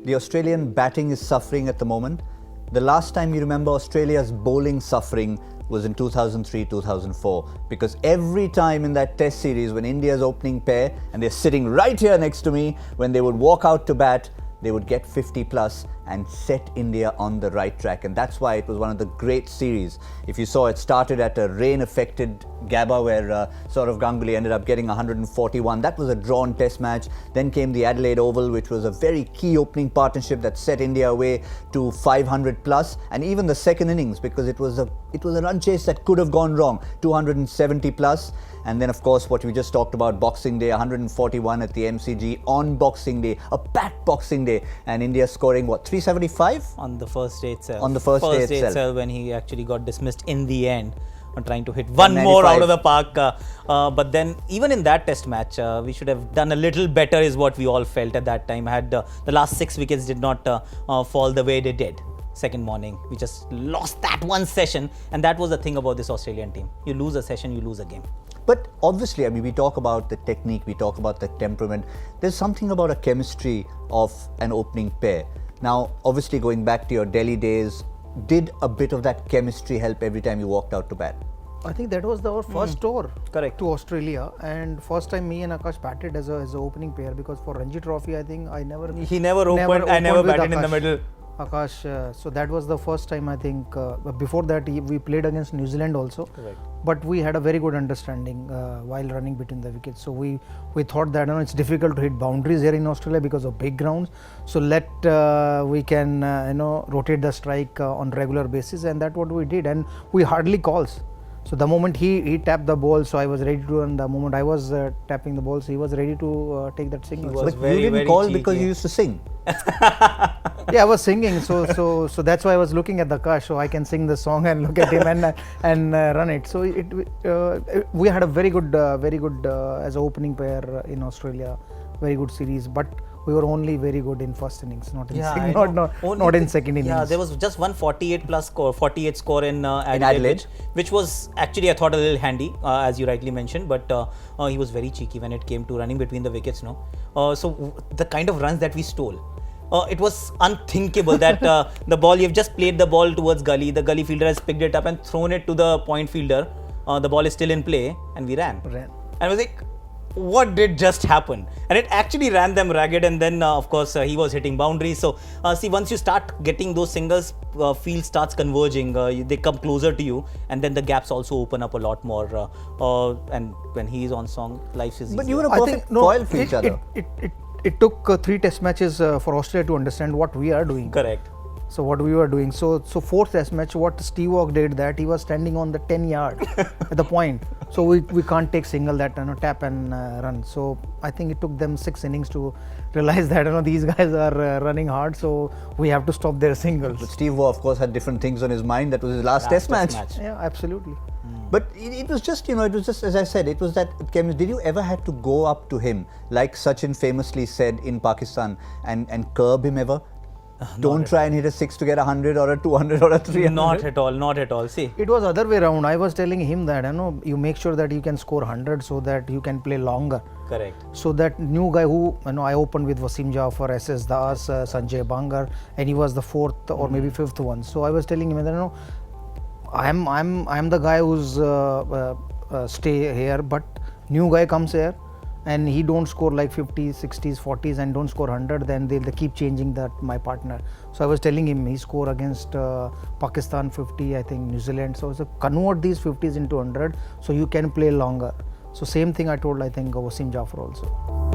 the Australian batting is suffering at the moment. The last time you remember Australia's bowling suffering was in 2003-2004, because every time in that test series when India's opening pair, and they're sitting right here next to me, when they would walk out to bat, they would get 50 plus and set India on the right track. And that's why it was one of the great series. If you saw, it started at a rain-affected Gabba where Sourav Ganguly ended up getting 141. That was a drawn test match. Then came the Adelaide Oval, which was a very key opening partnership that set India away to 500 plus. And even the second innings, because it was a run chase that could have gone wrong, 270 plus. And then, of course, what we just talked about, Boxing Day, 141 at the MCG on Boxing Day, a packed Boxing Day, and India scoring, what, 375? On the first day itself. On the first day itself. When he actually got dismissed in the end, trying to hit one more out of the park. But then, even in that test match, we should have done a little better is what we all felt at that time. Had the last 6 wickets did not fall the way they did. Second morning, we just lost that one session, and that was the thing about this Australian team. You lose a session, you lose a game. But obviously, I mean, we talk about the technique, we talk about the temperament. There's something about a chemistry of an opening pair. Now, obviously, going back to your Delhi days, did a bit of that chemistry help every time you walked out to bat? I think that was our first tour Correct. to Australia, and first time me and Aakash batted as a opening pair, because for Ranji Trophy, I think He never opened. I never batted in the middle. Aakash, so that was the first time, I think. Before that, we played against New Zealand also. Correct. But we had a very good understanding while running between the wickets. So we thought that it's difficult to hit boundaries here in Australia because of big grounds. So we can rotate the strike on regular basis, and that's what we did. And we hardly calls. So the moment he tapped the ball, so I was ready to, and the moment I was tapping the ball, so he was ready to take that single. But you didn't call because you used to sing. Yeah, I was singing, so that's why I was looking at the Aakash, so I can sing the song and look at him and run it. So we had a very good as an opening pair in Australia, very good series, but we were only very good in first innings, not in second innings. Yeah, there was just 48 score in Adelaide, which was actually, I thought, a little handy, as you rightly mentioned, but he was very cheeky when it came to running between the wickets. So the kind of runs that we stole, it was unthinkable that the ball, you've just played the ball towards gully, the gully fielder has picked it up and thrown it to the point fielder, the ball is still in play, and we ran. And I was like, what did just happen? And it actually ran them ragged, and then of course he was hitting boundaries. So see, once you start getting those singles, field starts converging, they come closer to you, and then the gaps also open up a lot more, and when he is on song, life is easy. But you were a perfect foil for each other. It took 3 test matches for Australia to understand what we are doing. Correct. So what we were doing. So fourth test match, what Sehwag did, that he was standing on the 10 yard at the point. So we can't take single that tap and run. So I think it took them 6 innings to realize that these guys are running hard. So we have to stop their singles. But Steve Waugh, of course, had different things on his mind. That was his last test match. Yeah, absolutely. But it was just, as I said, it was that chemistry. Did you ever had to go up to him, like Sachin famously said in Pakistan, and curb him ever? Don't try and hit a 6 to get 100 or a 200 or a 300. Not at all. See, it was other way around. I was telling him that you make sure that you can score 100 so that you can play longer. Correct. So that new guy who I opened with Wasim Jaffer, SS Das, Sanjay Bangar, and he was the 4th or maybe 5th one. So I was telling him that I'm the guy who's stay here, but new guy comes here and he don't score like 50s, 60s, 40s and don't score 100, then they keep changing that my partner. So I was telling him he score against Pakistan 50, I think New Zealand. So convert these 50s into 100 so you can play longer. So same thing I told, I think, Wasim Jaffer also.